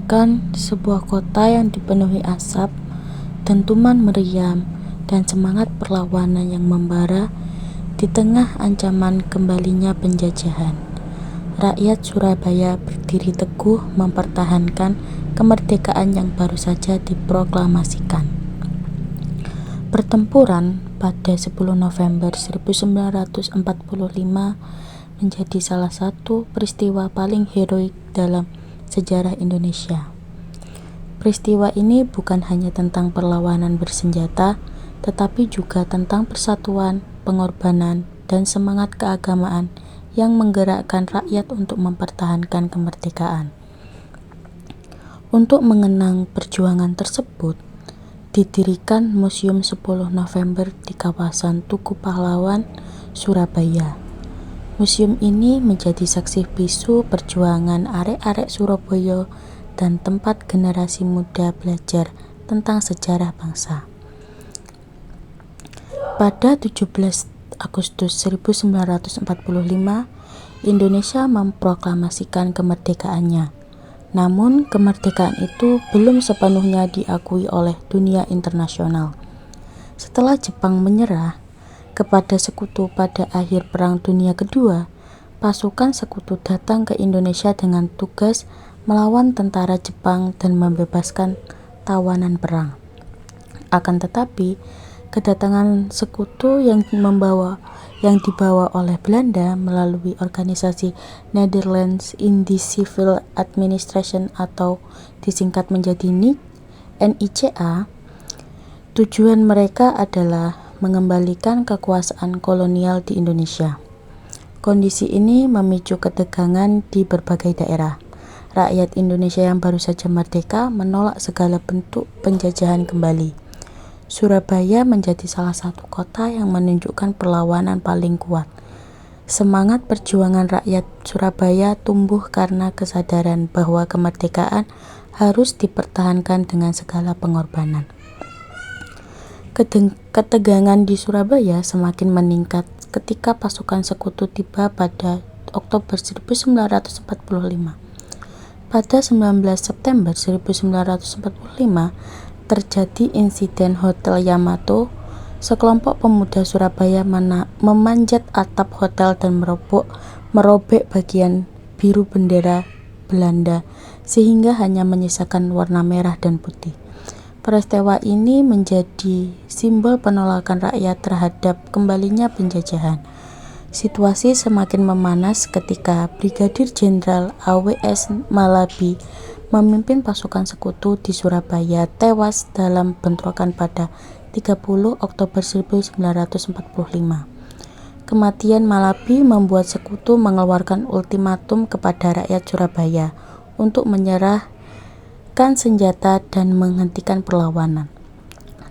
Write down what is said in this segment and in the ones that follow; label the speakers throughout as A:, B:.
A: Bagaikan sebuah kota yang dipenuhi asap, dentuman meriam, dan semangat perlawanan yang membara di tengah ancaman kembalinya penjajahan. Rakyat Surabaya berdiri teguh mempertahankan kemerdekaan yang baru saja diproklamasikan. Pertempuran pada 10 November 1945 menjadi salah satu peristiwa paling heroik dalam sejarah Indonesia. Peristiwa ini bukan hanya tentang perlawanan bersenjata, tetapi juga tentang persatuan, pengorbanan, dan semangat keagamaan yang menggerakkan rakyat untuk mempertahankan kemerdekaan. Untuk mengenang perjuangan tersebut, didirikan Museum 10 November di kawasan Tugu Pahlawan, Surabaya. Museum ini menjadi saksi bisu perjuangan arek-arek Surabaya dan tempat generasi muda belajar tentang sejarah bangsa. Pada 17 Agustus 1945, Indonesia memproklamasikan kemerdekaannya. Namun, kemerdekaan itu belum sepenuhnya diakui oleh dunia internasional. Setelah Jepang menyerah kepada sekutu pada akhir Perang Dunia Kedua, pasukan sekutu datang ke Indonesia dengan tugas melawan tentara Jepang dan membebaskan tawanan perang. Akan tetapi, kedatangan sekutu yang dibawa oleh Belanda melalui organisasi Netherlands Indies Civil Administration atau disingkat menjadi NICA, tujuan mereka adalah mengembalikan kekuasaan kolonial di Indonesia. Kondisi ini memicu ketegangan di berbagai daerah. Rakyat Indonesia yang baru saja merdeka menolak segala bentuk penjajahan kembali. Surabaya menjadi salah satu kota yang menunjukkan perlawanan paling kuat. Semangat perjuangan rakyat Surabaya tumbuh karena kesadaran bahwa kemerdekaan harus dipertahankan dengan segala pengorbanan. Ketegangan di Surabaya semakin meningkat ketika pasukan sekutu tiba pada Oktober 1945. Pada 19 September 1945, terjadi insiden Hotel Yamato. Sekelompok pemuda Surabaya memanjat atap hotel dan merobek bagian biru bendera Belanda sehingga hanya menyisakan warna merah dan putih. Peristiwa ini menjadi simbol penolakan rakyat terhadap kembalinya penjajahan. Situasi semakin memanas ketika Brigadir Jenderal AWS Malabi memimpin pasukan sekutu di Surabaya tewas dalam bentrokan pada 30 Oktober 1945. Kematian Malabi membuat sekutu mengeluarkan ultimatum kepada rakyat Surabaya untuk menyerahkan senjata dan menghentikan perlawanan.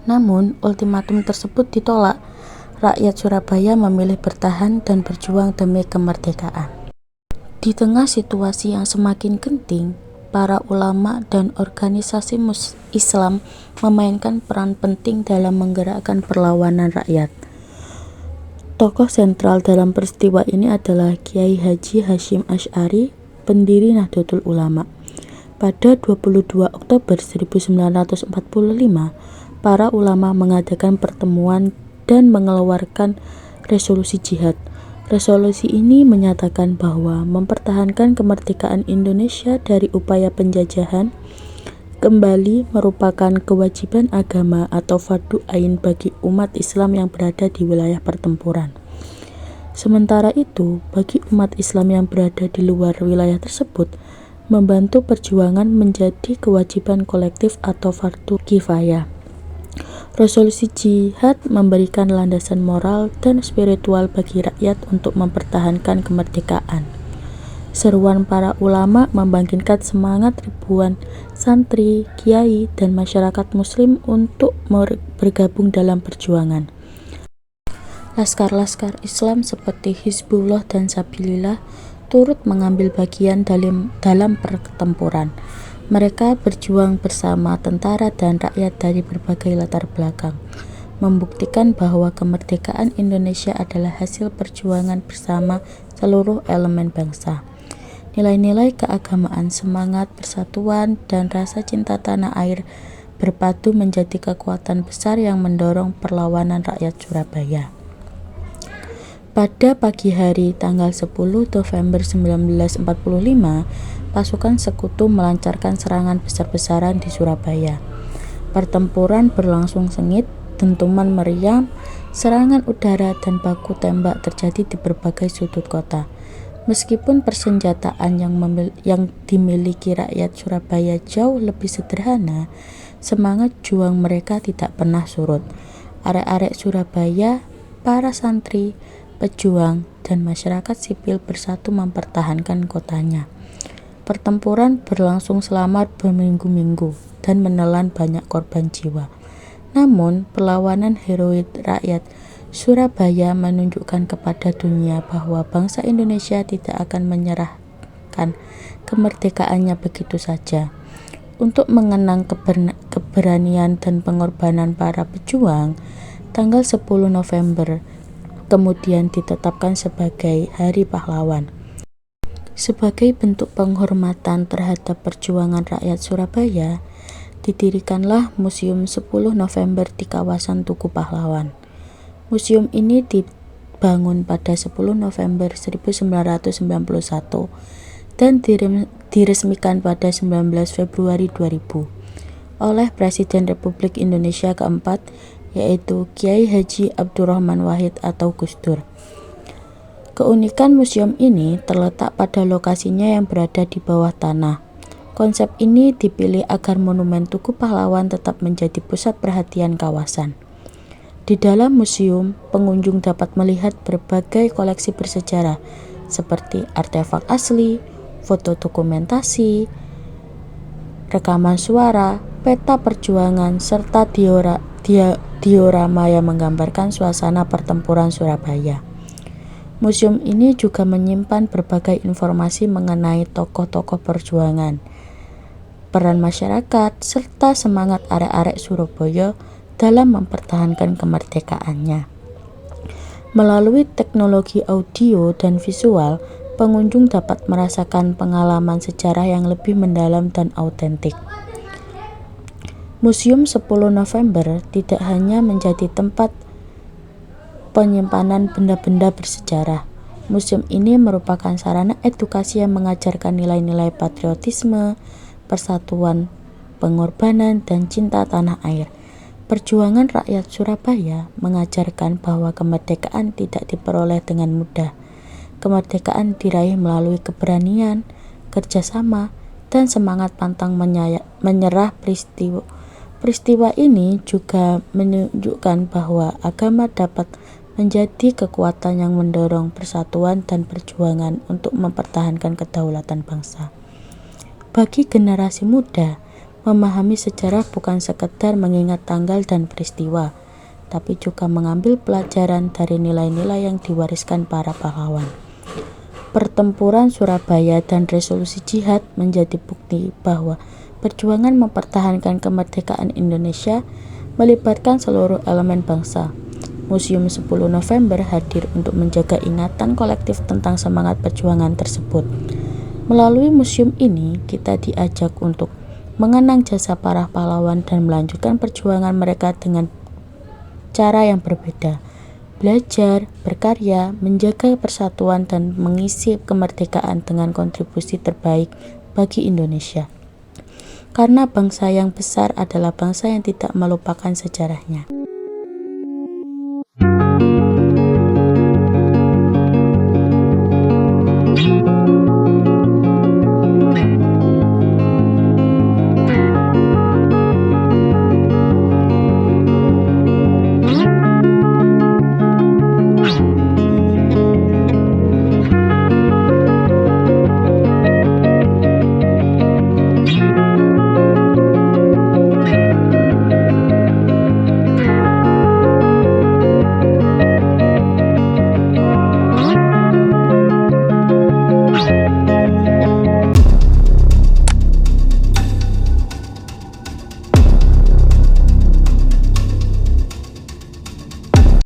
A: Namun, ultimatum tersebut ditolak. Rakyat Surabaya memilih bertahan dan berjuang demi kemerdekaan. Di tengah situasi yang semakin genting, para ulama dan organisasi Islam memainkan peran penting dalam menggerakkan perlawanan rakyat. Tokoh sentral dalam peristiwa ini adalah Kiai Haji Hasyim Asy'ari, pendiri Nahdlatul Ulama. Pada 22 Oktober 1945, para ulama mengadakan pertemuan dan mengeluarkan resolusi jihad. Resolusi ini menyatakan bahwa mempertahankan kemerdekaan Indonesia dari upaya penjajahan kembali merupakan kewajiban agama atau fardu ain bagi umat Islam yang berada di wilayah pertempuran. Sementara itu, bagi umat Islam yang berada di luar wilayah tersebut, membantu perjuangan menjadi kewajiban kolektif atau fardu kifayah. Resolusi jihad memberikan landasan moral dan spiritual bagi rakyat untuk mempertahankan kemerdekaan. Seruan para ulama membangkitkan semangat ribuan santri, kiai, dan masyarakat muslim untuk bergabung dalam perjuangan. Laskar-laskar Islam seperti Hizbullah dan Sabilillah turut mengambil bagian dalam pertempuran. Mereka berjuang bersama tentara dan rakyat dari berbagai latar belakang, membuktikan bahwa kemerdekaan Indonesia adalah hasil perjuangan bersama seluruh elemen bangsa. Nilai-nilai keagamaan, semangat persatuan, dan rasa cinta tanah air berpadu menjadi kekuatan besar yang mendorong perlawanan rakyat Surabaya. Pada pagi hari tanggal 10 November 1945, pasukan sekutu melancarkan serangan besar-besaran di Surabaya. Pertempuran berlangsung sengit, dentuman meriam, serangan udara dan baku tembak terjadi di berbagai sudut kota. Meskipun persenjataan yang dimiliki rakyat Surabaya jauh lebih sederhana, semangat juang mereka tidak pernah surut. Arek-arek Surabaya, para santri, pejuang, dan masyarakat sipil bersatu mempertahankan kotanya. Pertempuran berlangsung selama berminggu-minggu dan menelan banyak korban jiwa. Namun, perlawanan heroik rakyat Surabaya menunjukkan kepada dunia bahwa bangsa Indonesia tidak akan menyerahkan kemerdekaannya begitu saja. Untuk mengenang keberanian dan pengorbanan para pejuang, tanggal 10 November kemudian ditetapkan sebagai Hari Pahlawan. Sebagai bentuk penghormatan terhadap perjuangan rakyat Surabaya, didirikanlah Museum 10 November di kawasan Tugu Pahlawan. Museum ini dibangun pada 10 November 1991 dan diresmikan pada 19 Februari 2000 oleh Presiden Republik Indonesia keempat, yaitu Kiai Haji Abdurrahman Wahid atau Gus Dur. Keunikan museum ini terletak pada lokasinya yang berada di bawah tanah. Konsep ini dipilih agar monumen Tugu Pahlawan tetap menjadi pusat perhatian kawasan. Di dalam museum, pengunjung dapat melihat berbagai koleksi bersejarah seperti artefak asli, foto dokumentasi, rekaman suara, peta perjuangan, serta diorama yang menggambarkan suasana pertempuran Surabaya. Museum ini juga menyimpan berbagai informasi mengenai tokoh-tokoh perjuangan, peran masyarakat, serta semangat arek-arek Surabaya dalam mempertahankan kemerdekaannya. Melalui teknologi audio dan visual, pengunjung dapat merasakan pengalaman sejarah yang lebih mendalam dan autentik. Museum 10 November tidak hanya menjadi tempat penyimpanan benda-benda bersejarah. Museum ini merupakan sarana edukasi yang mengajarkan nilai-nilai patriotisme, persatuan, pengorbanan, dan cinta tanah air. Perjuangan rakyat Surabaya mengajarkan bahwa kemerdekaan tidak diperoleh dengan mudah. Kemerdekaan diraih melalui keberanian, kerjasama, dan semangat pantang menyerah. Peristiwa ini juga menunjukkan bahwa agama dapat menjadi kekuatan yang mendorong persatuan dan perjuangan untuk mempertahankan kedaulatan bangsa. Bagi generasi muda, memahami sejarah bukan sekedar mengingat tanggal dan peristiwa, tapi juga mengambil pelajaran dari nilai-nilai yang diwariskan para pahlawan. Pertempuran Surabaya dan resolusi jihad menjadi bukti bahwa perjuangan mempertahankan kemerdekaan Indonesia melibatkan seluruh elemen bangsa. Museum 10 November hadir untuk menjaga ingatan kolektif tentang semangat perjuangan tersebut. Melalui museum ini, kita diajak untuk mengenang jasa para pahlawan dan melanjutkan perjuangan mereka dengan cara yang berbeda. Belajar, berkarya, menjaga persatuan, dan mengisi kemerdekaan dengan kontribusi terbaik bagi Indonesia. Karena bangsa yang besar adalah bangsa yang tidak melupakan sejarahnya.